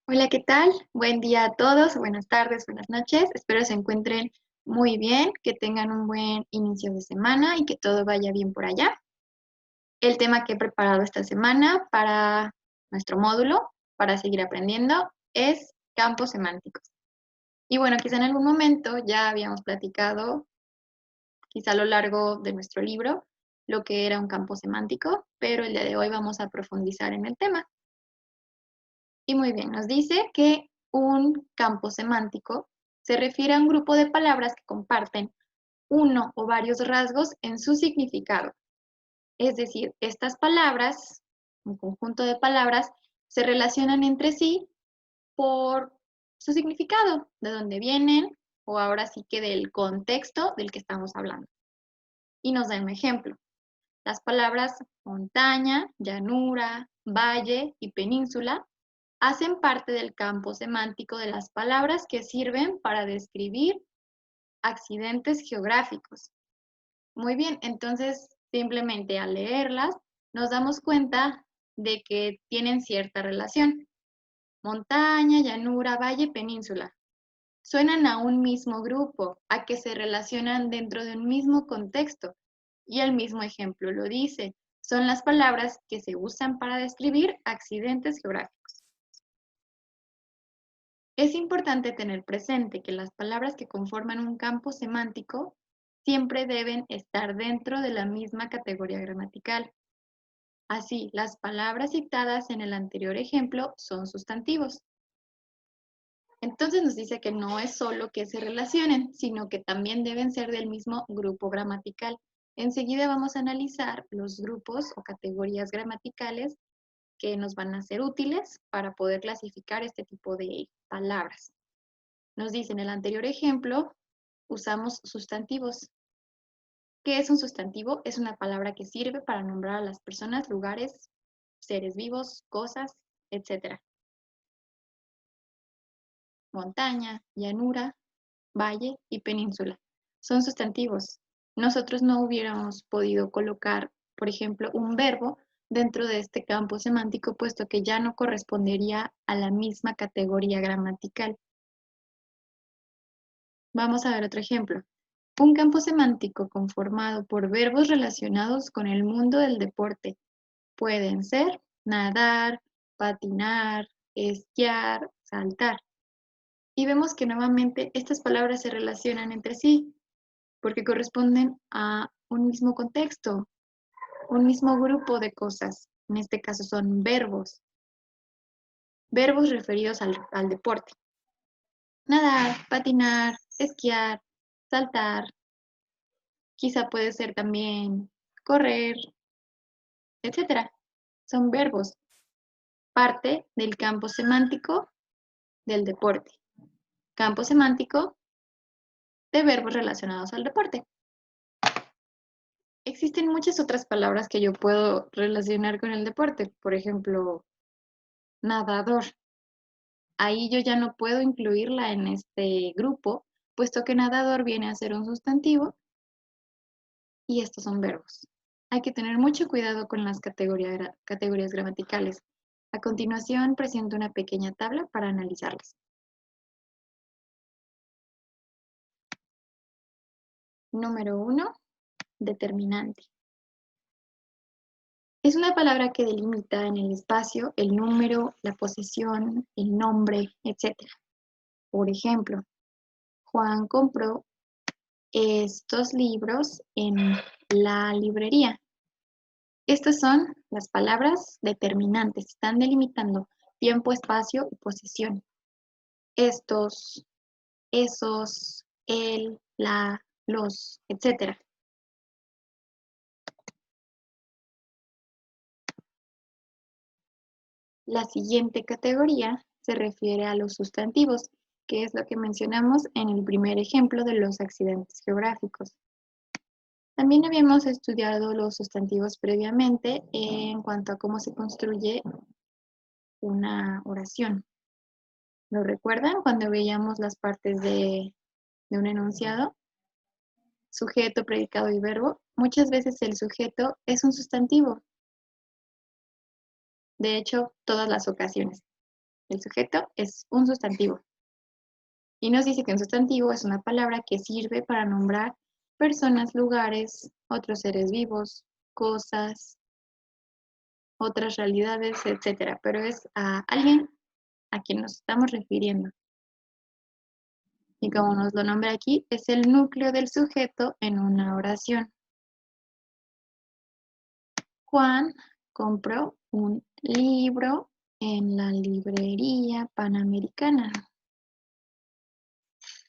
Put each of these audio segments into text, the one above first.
Hola, ¿qué tal? Buen día a todos, buenas tardes, buenas noches. Espero se encuentren muy bien, que tengan un buen inicio de semana y que todo vaya bien por allá. El tema que he preparado esta semana para nuestro módulo, para seguir aprendiendo, es campos semánticos. Y bueno, quizá en algún momento ya habíamos platicado, quizá a lo largo de nuestro libro, lo que era un campo semántico, pero el día de hoy vamos a profundizar en el tema. Y muy bien, nos dice que un campo semántico se refiere a un grupo de palabras que comparten uno o varios rasgos en su significado. Es decir, estas palabras, un conjunto de palabras, se relacionan entre sí por su significado, de dónde vienen, o ahora sí que del contexto del que estamos hablando. Y nos da un ejemplo. Las palabras montaña, llanura, valle y península hacen parte del campo semántico de las palabras que sirven para describir accidentes geográficos. Muy bien, entonces simplemente al leerlas nos damos cuenta de que tienen cierta relación. Montaña, llanura, valle, península. Suenan a un mismo grupo, a que se relacionan dentro de un mismo contexto. Y el mismo ejemplo lo dice. Son las palabras que se usan para describir accidentes geográficos. Es importante tener presente que las palabras que conforman un campo semántico siempre deben estar dentro de la misma categoría gramatical. Así, las palabras citadas en el anterior ejemplo son sustantivos. Entonces nos dice que no es solo que se relacionen, sino que también deben ser del mismo grupo gramatical. Enseguida vamos a analizar los grupos o categorías gramaticales que nos van a ser útiles para poder clasificar este tipo de palabras. Nos dice en el anterior ejemplo, usamos sustantivos. ¿Qué es un sustantivo? Es una palabra que sirve para nombrar a las personas, lugares, seres vivos, cosas, etc. Montaña, llanura, valle y península. Son sustantivos. Nosotros no hubiéramos podido colocar, por ejemplo, un verbo dentro de este campo semántico, puesto que ya no correspondería a la misma categoría gramatical. Vamos a ver otro ejemplo. Un campo semántico conformado por verbos relacionados con el mundo del deporte. Pueden ser nadar, patinar, esquiar, saltar. Y vemos que nuevamente estas palabras se relacionan entre sí porque corresponden a un mismo contexto, un mismo grupo de cosas. En este caso son verbos, verbos referidos al deporte. Nadar, patinar, esquiar, saltar, quizá puede ser también correr, etcétera. Son verbos, parte del campo semántico del deporte. Campo semántico de verbos relacionados al deporte. Existen muchas otras palabras que yo puedo relacionar con el deporte. Por ejemplo, nadador. Ahí yo ya no puedo incluirla en este grupo, puesto que nadador viene a ser un sustantivo y estos son verbos. Hay que tener mucho cuidado con las categorías gramaticales. A continuación presento una pequeña tabla para analizarlas. Número 1, determinante. Es una palabra que delimita en el espacio el número, la posesión, el nombre, etc. Por ejemplo, Juan compró estos libros en la librería. Estas son las palabras determinantes, están delimitando tiempo, espacio y posesión. Estos, esos, él, la, los, etc. La siguiente categoría se refiere a los sustantivos, que es lo que mencionamos en el primer ejemplo de los accidentes geográficos. También habíamos estudiado los sustantivos previamente en cuanto a cómo se construye una oración. ¿Lo recuerdan cuando veíamos las partes de un enunciado? Sujeto, predicado y verbo. Muchas veces el sujeto es un sustantivo. De hecho, todas las ocasiones. El sujeto es un sustantivo. Y nos dice que un sustantivo es una palabra que sirve para nombrar personas, lugares, otros seres vivos, cosas, otras realidades, etcétera. Pero es a alguien a quien nos estamos refiriendo. Y como nos lo nombra aquí, es el núcleo del sujeto en una oración. Juan compró un libro en la librería Panamericana.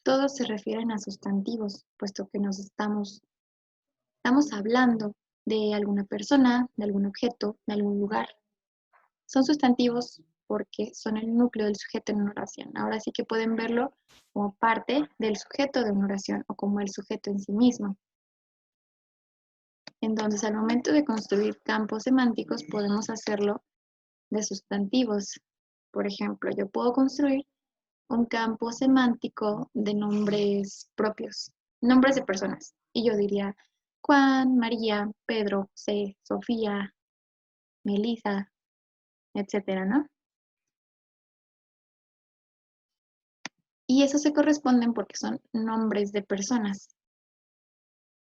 Todos se refieren a sustantivos, puesto que nos estamos hablando de alguna persona, de algún objeto, de algún lugar. Son sustantivos porque son el núcleo del sujeto en una oración. Ahora sí que pueden verlo como parte del sujeto de una oración o como el sujeto en sí mismo. Entonces, al momento de construir campos semánticos, podemos hacerlo de sustantivos. Por ejemplo, yo puedo construir un campo semántico de nombres propios, nombres de personas. Y yo diría Juan, María, Pedro, José, Sofía, Melissa, etcétera, ¿no? Y esos se corresponden porque son nombres de personas.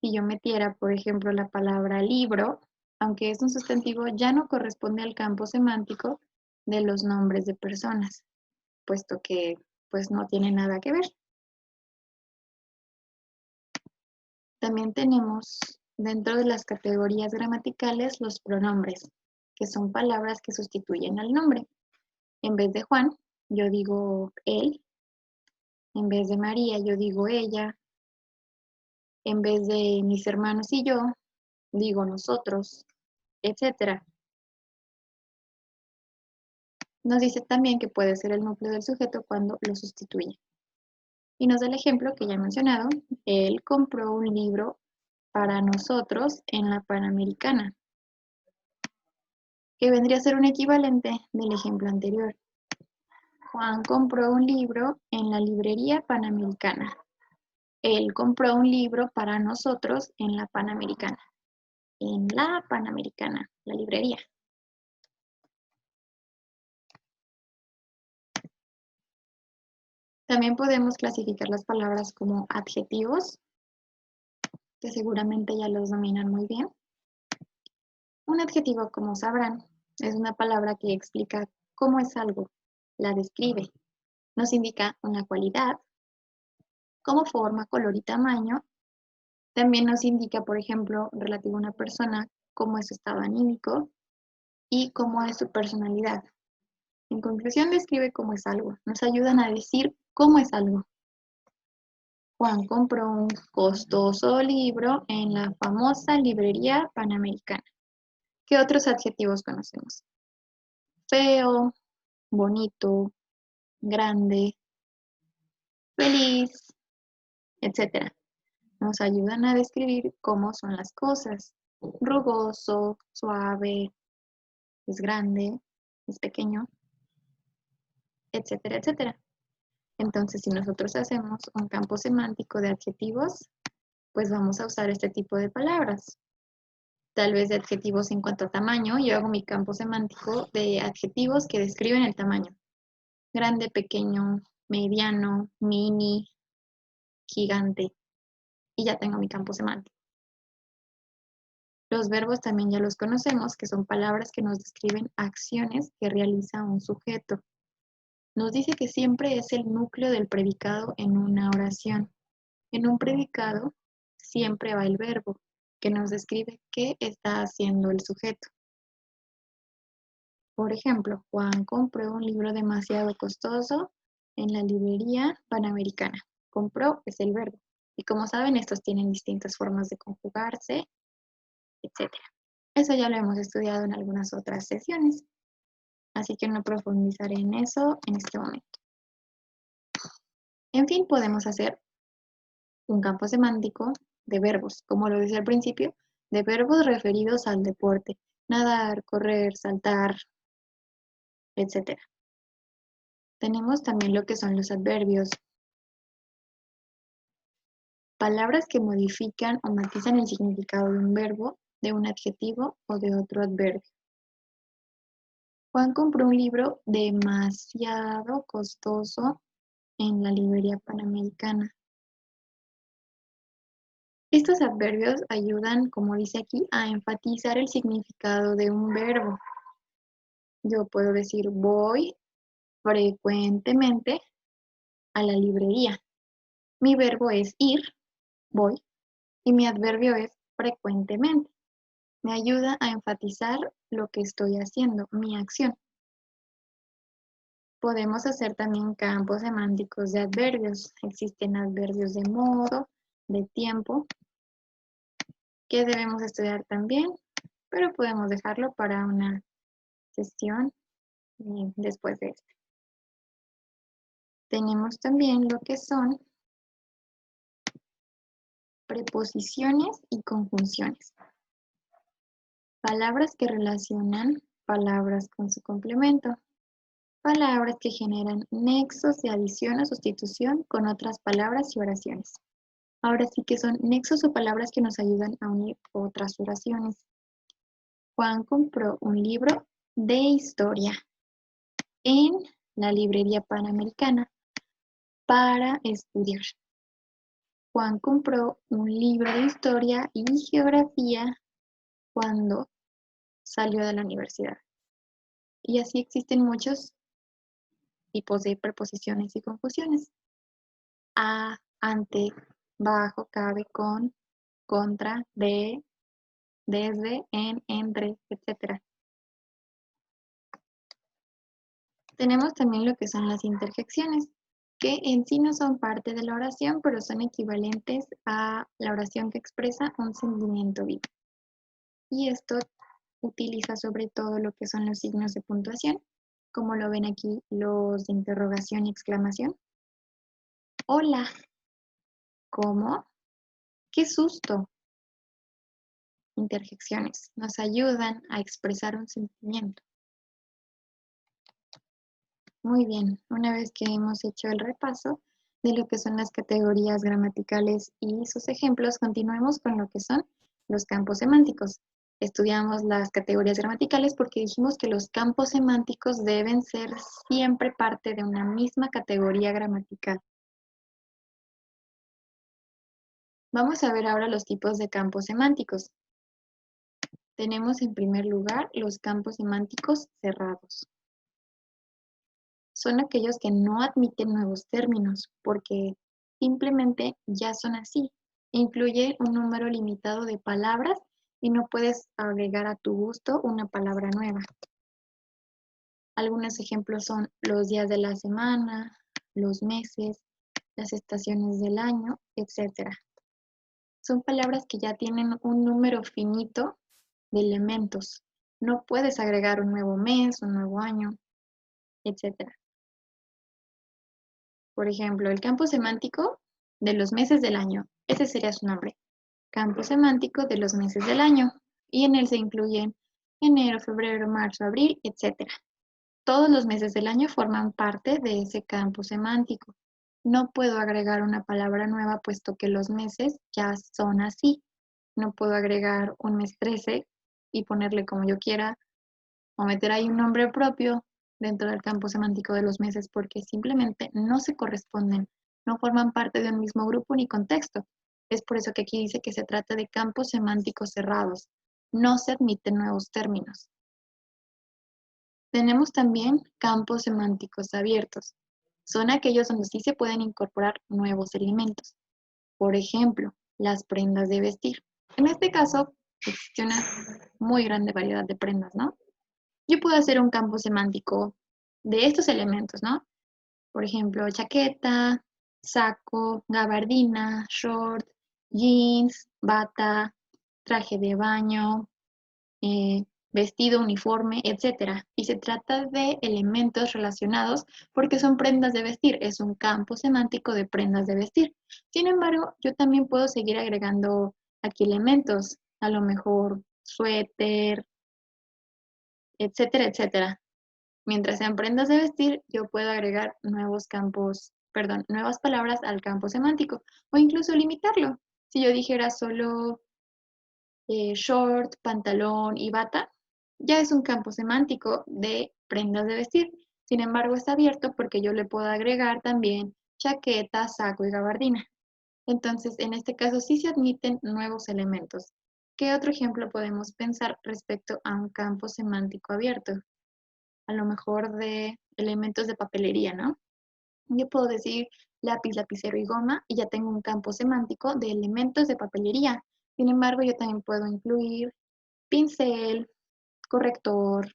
Si yo metiera, por ejemplo, la palabra libro, aunque es un sustantivo, ya no corresponde al campo semántico de los nombres de personas, puesto que pues no tiene nada que ver. También tenemos dentro de las categorías gramaticales los pronombres, que son palabras que sustituyen al nombre. En vez de Juan, yo digo él. En vez de María, yo digo ella. En vez de mis hermanos y yo, digo nosotros, etcétera. Nos dice también que puede ser el núcleo del sujeto cuando lo sustituye. Y nos da el ejemplo que ya he mencionado. Él compró un libro para nosotros en la Panamericana, que vendría a ser un equivalente del ejemplo anterior. Juan compró un libro en la librería Panamericana. Él compró un libro para nosotros en la Panamericana. En la Panamericana, la librería. También podemos clasificar las palabras como adjetivos, que seguramente ya los dominan muy bien. Un adjetivo, como sabrán, es una palabra que explica cómo es algo, la describe, nos indica una cualidad, como forma, color y tamaño. También nos indica, por ejemplo, relativo a una persona, cómo es su estado anímico y cómo es su personalidad. En conclusión, describe cómo es algo. Nos ayudan a decir cómo es algo. Juan compró un costoso libro en la famosa librería Panamericana. ¿Qué otros adjetivos conocemos? Feo, bonito, grande, feliz, etc. Nos ayudan a describir cómo son las cosas. Rugoso, suave, es grande, es pequeño, etcétera, etcétera. Entonces, si nosotros hacemos un campo semántico de adjetivos, pues vamos a usar este tipo de palabras. Tal vez de adjetivos en cuanto a tamaño, yo hago mi campo semántico de adjetivos que describen el tamaño. Grande, pequeño, mediano, mini, gigante. Y ya tengo mi campo semántico. Los verbos también ya los conocemos, que son palabras que nos describen acciones que realiza un sujeto. Nos dice que siempre es el núcleo del predicado en una oración. En un predicado siempre va el verbo, que nos describe qué está haciendo el sujeto. Por ejemplo, Juan compró un libro demasiado costoso en la librería Panamericana. Compró es el verbo. Y como saben, estos tienen distintas formas de conjugarse, etc. Eso ya lo hemos estudiado en algunas otras sesiones, así que no profundizaré en eso en este momento. En fin, podemos hacer un campo semántico de verbos, como lo decía al principio, de verbos referidos al deporte, nadar, correr, saltar, etc. Tenemos también lo que son los adverbios, palabras que modifican o matizan el significado de un verbo, de un adjetivo o de otro adverbio. Juan compró un libro demasiado costoso en la librería Panamericana. Estos adverbios ayudan, como dice aquí, a enfatizar el significado de un verbo. Yo puedo decir voy frecuentemente a la librería. Mi verbo es ir, voy, y mi adverbio es frecuentemente. Me ayuda a enfatizar lo que estoy haciendo, mi acción. Podemos hacer también campos semánticos de adverbios. Existen adverbios de modo, de tiempo, que debemos estudiar también, pero podemos dejarlo para una sesión después de esta. Tenemos también lo que son preposiciones y conjunciones. Palabras que relacionan palabras con su complemento. Palabras que generan nexos de adición o sustitución con otras palabras y oraciones. Ahora sí que son nexos o palabras que nos ayudan a unir otras oraciones. Juan compró un libro de historia en la librería Panamericana para estudiar. Juan compró un libro de historia y geografía cuando salió de la universidad. Y así existen muchos tipos de preposiciones y conjunciones. A, ante, bajo, cabe, con, contra, de, desde, en, entre, etc. Tenemos también lo que son las interjecciones, que en sí no son parte de la oración, pero son equivalentes a la oración que expresa un sentimiento vivo. Y esto utiliza sobre todo lo que son los signos de puntuación, como lo ven aquí, los de interrogación y exclamación. Hola, ¿cómo? ¡Qué susto! Interjecciones nos ayudan a expresar un sentimiento. Muy bien, una vez que hemos hecho el repaso de lo que son las categorías gramaticales y sus ejemplos, continuemos con lo que son los campos semánticos. Estudiamos las categorías gramaticales porque dijimos que los campos semánticos deben ser siempre parte de una misma categoría gramatical. Vamos a ver ahora los tipos de campos semánticos. Tenemos en primer lugar los campos semánticos cerrados. Son aquellos que no admiten nuevos términos porque simplemente ya son así. Incluye un número limitado de palabras y no puedes agregar a tu gusto una palabra nueva. Algunos ejemplos son los días de la semana, los meses, las estaciones del año, etc. Son palabras que ya tienen un número finito de elementos. No puedes agregar un nuevo mes, un nuevo año, etc. Por ejemplo, el campo semántico de los meses del año. Ese sería su nombre. Campo semántico de los meses del año. Y en él se incluyen enero, febrero, marzo, abril, etc. Todos los meses del año forman parte de ese campo semántico. No puedo agregar una palabra nueva puesto que los meses ya son así. No puedo agregar un mes 13 y ponerle como yo quiera o meter ahí un nombre propio dentro del campo semántico de los meses porque simplemente no se corresponden, no forman parte de un mismo grupo ni contexto. Es por eso que aquí dice que se trata de campos semánticos cerrados. No se admiten nuevos términos. Tenemos también campos semánticos abiertos. Son aquellos donde sí se pueden incorporar nuevos elementos. Por ejemplo, las prendas de vestir. En este caso, existe una muy grande variedad de prendas, ¿no? Yo puedo hacer un campo semántico de estos elementos, ¿no? Por ejemplo, chaqueta, saco, gabardina, short, jeans, bata, traje de baño, vestido, uniforme, etc. Y se trata de elementos relacionados porque son prendas de vestir, es un campo semántico de prendas de vestir. Sin embargo, yo también puedo seguir agregando aquí elementos, a lo mejor suéter, etcétera, etcétera. Mientras sean prendas de vestir, yo puedo agregar nuevas palabras al campo semántico o incluso limitarlo. Si yo dijera solo short, pantalón y bata, ya es un campo semántico de prendas de vestir. Sin embargo, está abierto porque yo le puedo agregar también chaqueta, saco y gabardina. Entonces, en este caso sí se admiten nuevos elementos. ¿Qué otro ejemplo podemos pensar respecto a un campo semántico abierto? A lo mejor de elementos de papelería, ¿no? Yo puedo decir lápiz, lapicero y goma y ya tengo un campo semántico de elementos de papelería. Sin embargo, yo también puedo incluir pincel, corrector,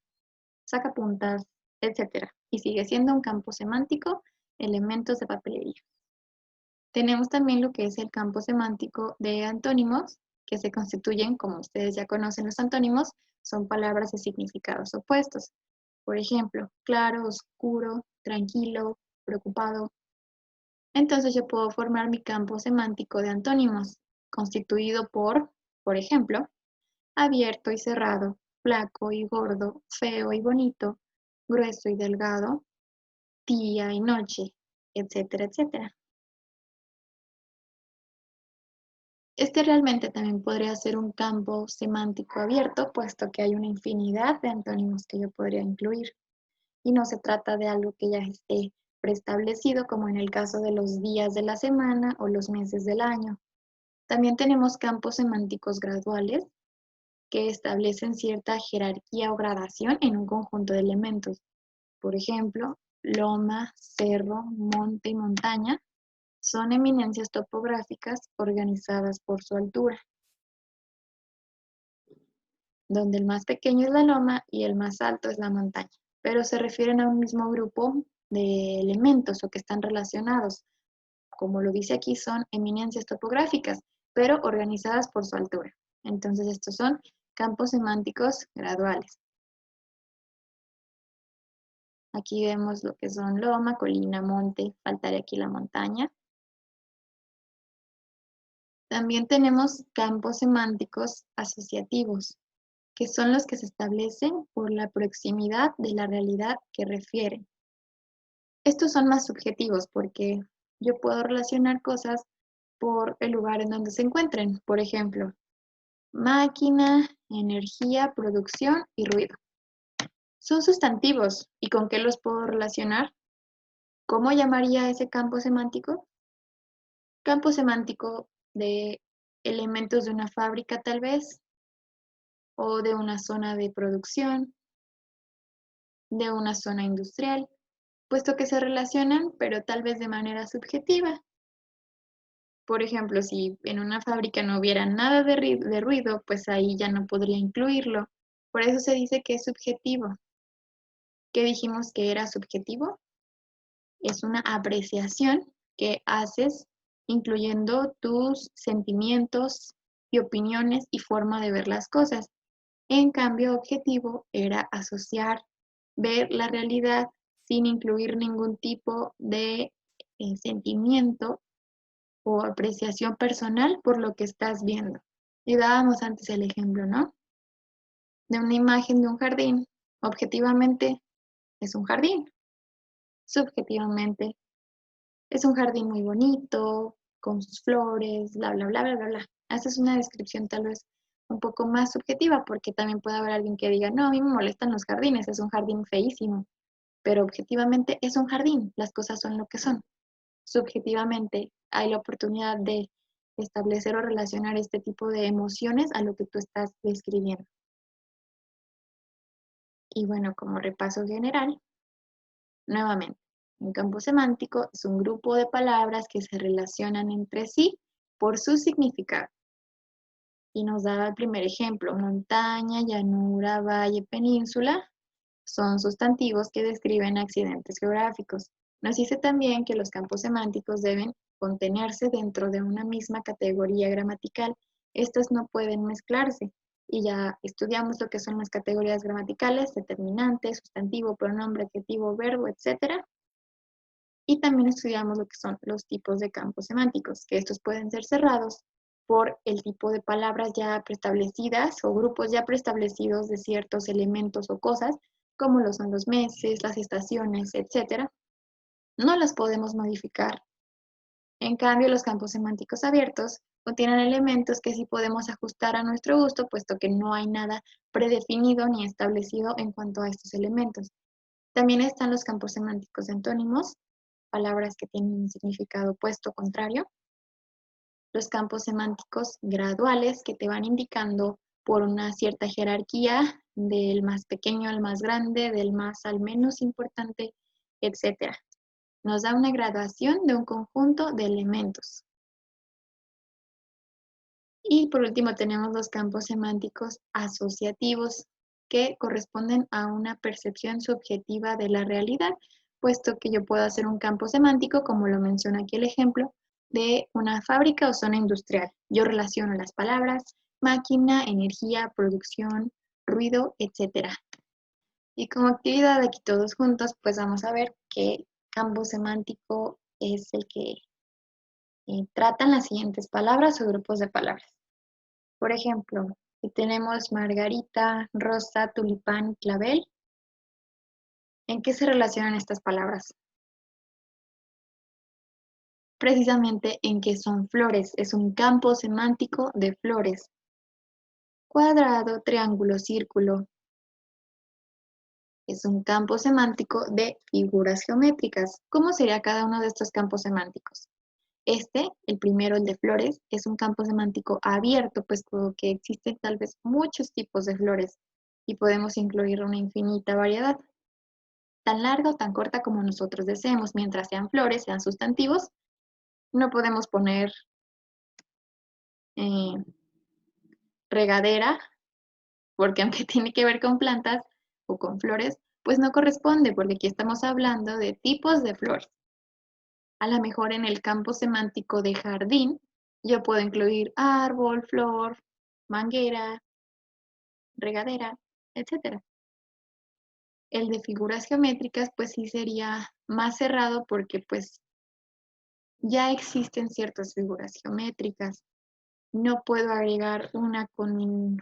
sacapuntas, etcétera. Y sigue siendo un campo semántico, elementos de papelería. Tenemos también lo que es el campo semántico de antónimos, que se constituyen, como ustedes ya conocen los antónimos, son palabras de significados opuestos. Por ejemplo, claro, oscuro, tranquilo, preocupado. Entonces yo puedo formar mi campo semántico de antónimos, constituido por ejemplo, abierto y cerrado, flaco y gordo, feo y bonito, grueso y delgado, día y noche, etcétera, etcétera. Este realmente también podría ser un campo semántico abierto, puesto que hay una infinidad de antónimos que yo podría incluir. Y no se trata de algo que ya esté preestablecido, como en el caso de los días de la semana o los meses del año. También tenemos campos semánticos graduales que establecen cierta jerarquía o gradación en un conjunto de elementos. Por ejemplo, loma, cerro, monte y montaña son eminencias topográficas organizadas por su altura, donde el más pequeño es la loma y el más alto es la montaña, pero se refieren a un mismo grupo de elementos o que están relacionados. Como lo dice aquí, son eminencias topográficas, pero organizadas por su altura. Entonces, estos son campos semánticos graduales. Aquí vemos lo que son loma, colina, monte, faltaría aquí la montaña. También tenemos campos semánticos asociativos, que son los que se establecen por la proximidad de la realidad que refieren. Estos son más subjetivos porque yo puedo relacionar cosas por el lugar en donde se encuentren. Por ejemplo, máquina, energía, producción y ruido. Son sustantivos. ¿Y con qué los puedo relacionar? ¿Cómo llamaría ese campo semántico? Campo semántico de elementos de una fábrica tal vez, o de una zona de producción, de una zona industrial, puesto que se relacionan, pero tal vez de manera subjetiva. Por ejemplo, si en una fábrica no hubiera nada de ruido, pues ahí ya no podría incluirlo. Por eso se dice que es subjetivo. ¿Qué dijimos que era subjetivo? Es una apreciación que haces incluyendo tus sentimientos y opiniones y forma de ver las cosas. En cambio, objetivo era asociar, ver la realidad sin incluir ningún tipo de sentimiento o apreciación personal por lo que estás viendo. Y dábamos antes el ejemplo, ¿no? De una imagen de un jardín. Objetivamente es un jardín. Subjetivamente es un jardín muy bonito, con sus flores, bla, bla, bla, bla, bla, bla. Esa es una descripción tal vez un poco más subjetiva, porque también puede haber alguien que diga, no, a mí me molestan los jardines, es un jardín feísimo, pero objetivamente es un jardín, las cosas son lo que son. Subjetivamente hay la oportunidad de establecer o relacionar este tipo de emociones a lo que tú estás describiendo. Y bueno, como repaso general, nuevamente, un campo semántico es un grupo de palabras que se relacionan entre sí por su significado. Y nos daba el primer ejemplo, montaña, llanura, valle, península, son sustantivos que describen accidentes geográficos. Nos dice también que los campos semánticos deben contenerse dentro de una misma categoría gramatical. Estas no pueden mezclarse. Y ya estudiamos lo que son las categorías gramaticales, determinante, sustantivo, pronombre, adjetivo, verbo, etc. Y también estudiamos lo que son los tipos de campos semánticos, que estos pueden ser cerrados por el tipo de palabras ya preestablecidas o grupos ya preestablecidos de ciertos elementos o cosas, como lo son los meses, las estaciones, etc. No las podemos modificar. En cambio, los campos semánticos abiertos Contienen elementos que sí podemos ajustar a nuestro gusto, puesto que no hay nada predefinido ni establecido en cuanto a estos elementos. También están los campos semánticos de antónimos, palabras que tienen un significado opuesto o contrario. Los campos semánticos graduales que te van indicando por una cierta jerarquía del más pequeño al más grande, del más al menos importante, etc. Nos da una graduación de un conjunto de elementos. Y por último tenemos los campos semánticos asociativos que corresponden a una percepción subjetiva de la realidad, puesto que yo puedo hacer un campo semántico, como lo menciona aquí el ejemplo, de una fábrica o zona industrial. Yo relaciono las palabras máquina, energía, producción, ruido, etc. Y como actividad aquí todos juntos, pues vamos a ver qué campo semántico es el que tratan las siguientes palabras o grupos de palabras. Por ejemplo, si tenemos margarita, rosa, tulipán, clavel, ¿en qué se relacionan estas palabras? Precisamente en que son flores, es un campo semántico de flores. Cuadrado, triángulo, círculo, es un campo semántico de figuras geométricas. ¿Cómo sería cada uno de estos campos semánticos? El primero, el de flores, es un campo semántico abierto, pues que existen tal vez muchos tipos de flores y podemos incluir una infinita variedad, tan larga o tan corta como nosotros deseemos, mientras sean flores, sean sustantivos. No podemos poner eh, regadera, porque aunque tiene que ver con plantas o con flores, pues no corresponde, porque aquí estamos hablando de tipos de flores. A lo mejor en el campo semántico de jardín, yo puedo incluir árbol, flor, manguera, regadera, etc. El de figuras geométricas, pues sí sería más cerrado porque pues ya existen ciertas figuras geométricas. No puedo agregar una con un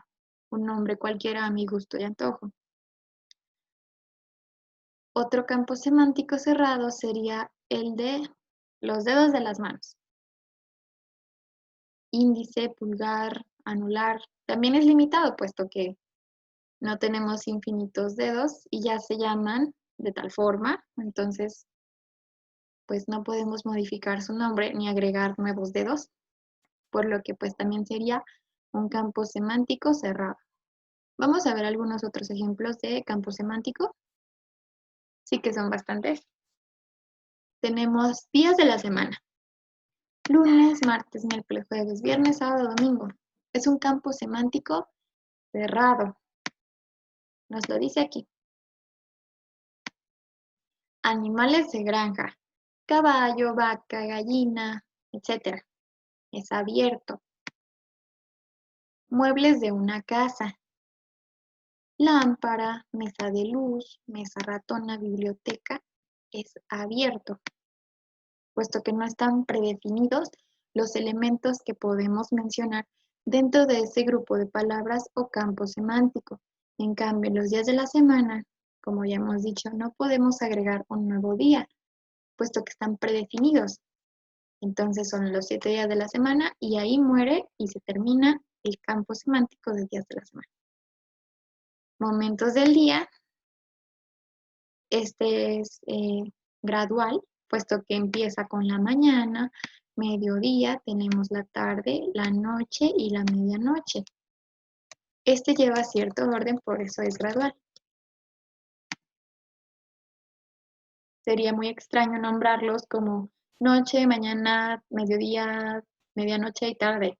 nombre cualquiera a mi gusto y antojo. Otro campo semántico cerrado sería el de los dedos de las manos. Índice, pulgar, anular. También es limitado, puesto que no tenemos infinitos dedos y ya se llaman de tal forma, entonces pues no podemos modificar su nombre ni agregar nuevos dedos, por lo que pues también sería un campo semántico cerrado. Vamos a ver algunos otros ejemplos de campo semántico. Sí que son bastantes. Tenemos días de la semana. Lunes, martes, miércoles, jueves, viernes, sábado, domingo. Es un campo semántico cerrado. Nos lo dice aquí. Animales de granja. Caballo, vaca, gallina, etc. Es abierto. Muebles de una casa. Lámpara, mesa de luz, mesa ratona, biblioteca. Es abierto, puesto que no están predefinidos los elementos que podemos mencionar dentro de ese grupo de palabras o campo semántico. En cambio, en los días de la semana, como ya hemos dicho, no podemos agregar un nuevo día, puesto que están predefinidos. Entonces son los 7 días de la semana y ahí muere y se termina el campo semántico de días de la semana. Momentos del día, este es gradual, puesto que empieza con la mañana, mediodía, tenemos la tarde, la noche y la medianoche. Este lleva cierto orden, por eso es gradual. Sería muy extraño nombrarlos como noche, mañana, mediodía, medianoche y tarde.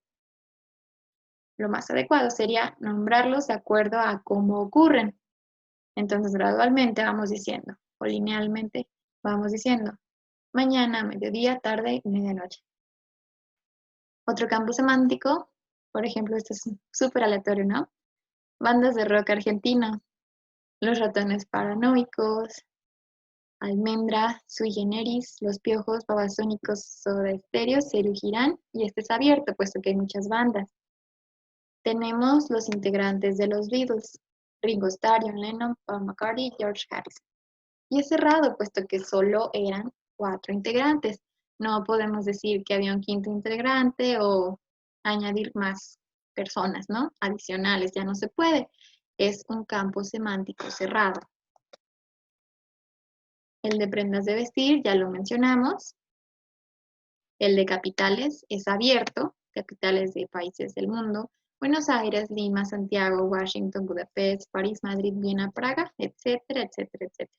Lo más adecuado sería nombrarlos de acuerdo a cómo ocurren. Entonces, gradualmente vamos diciendo, o linealmente vamos diciendo, mañana, mediodía, tarde y medianoche. Otro campo semántico, por ejemplo, este es súper aleatorio, ¿no? Bandas de rock argentino, Los Ratones Paranoicos, Almendra, Sui Generis, Los Piojos, Babasónicos, Soda Stereo, Serú Girán, y este es abierto, puesto que hay muchas bandas. Tenemos los integrantes de los Beatles, Ringo Starr, John Lennon, Paul McCartney y George Harrison. Y es cerrado, puesto que solo eran 4 integrantes. No podemos decir que había un quinto integrante o añadir más personas, ¿no? Adicionales, ya no se puede. Es un campo semántico cerrado. El de prendas de vestir, ya lo mencionamos. El de capitales es abierto, capitales de países del mundo. Buenos Aires, Lima, Santiago, Washington, Budapest, París, Madrid, Viena, Praga, etcétera, etcétera, etcétera.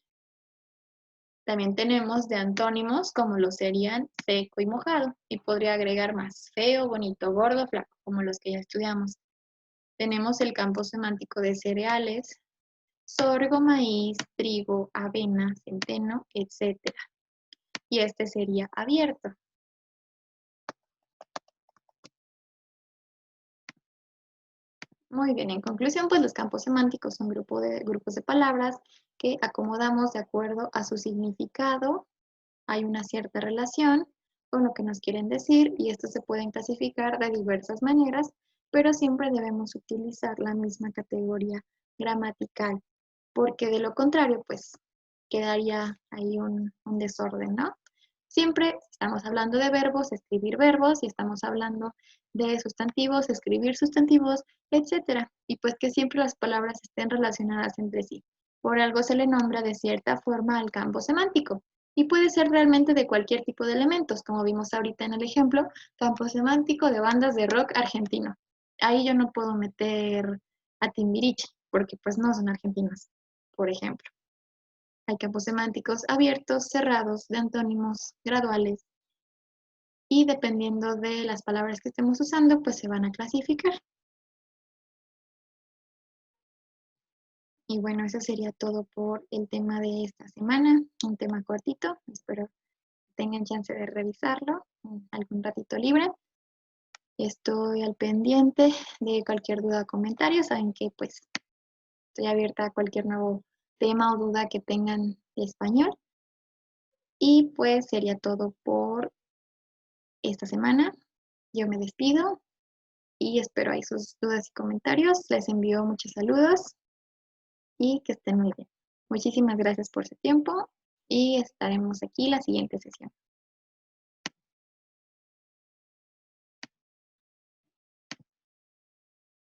También tenemos de antónimos como lo serían seco y mojado. Y podría agregar más feo, bonito, gordo, flaco, como los que ya estudiamos. Tenemos el campo semántico de cereales, sorgo, maíz, trigo, avena, centeno, etcétera. Y este sería abierto. Muy bien, en conclusión, pues los campos semánticos son grupos de palabras que acomodamos de acuerdo a su significado. Hay una cierta relación con lo que nos quieren decir y estos se pueden clasificar de diversas maneras, pero siempre debemos utilizar la misma categoría gramatical, porque de lo contrario, pues quedaría ahí un desorden, ¿no? Siempre estamos hablando de verbos, escribir verbos, y estamos hablando de sustantivos, escribir sustantivos, etcétera. Y pues que siempre las palabras estén relacionadas entre sí. Por algo se le nombra de cierta forma al campo semántico. Y puede ser realmente de cualquier tipo de elementos, como vimos ahorita en el ejemplo, campo semántico de bandas de rock argentino. Ahí yo no puedo meter a Timbiriche, porque pues no son argentinos, por ejemplo. Hay campos semánticos abiertos, cerrados, de antónimos, graduales, y dependiendo de las palabras que estemos usando, pues se van a clasificar. Y bueno, eso sería todo por el tema de esta semana, un tema cortito, espero que tengan chance de revisarlo en algún ratito libre. Estoy al pendiente de cualquier duda o comentario, saben que pues estoy abierta a cualquier nuevo tema o duda que tengan de español. Y pues sería todo por esta semana. Yo me despido y espero ahí sus dudas y comentarios. Les envío muchos saludos y que estén muy bien. Muchísimas gracias por su tiempo y estaremos aquí la siguiente sesión.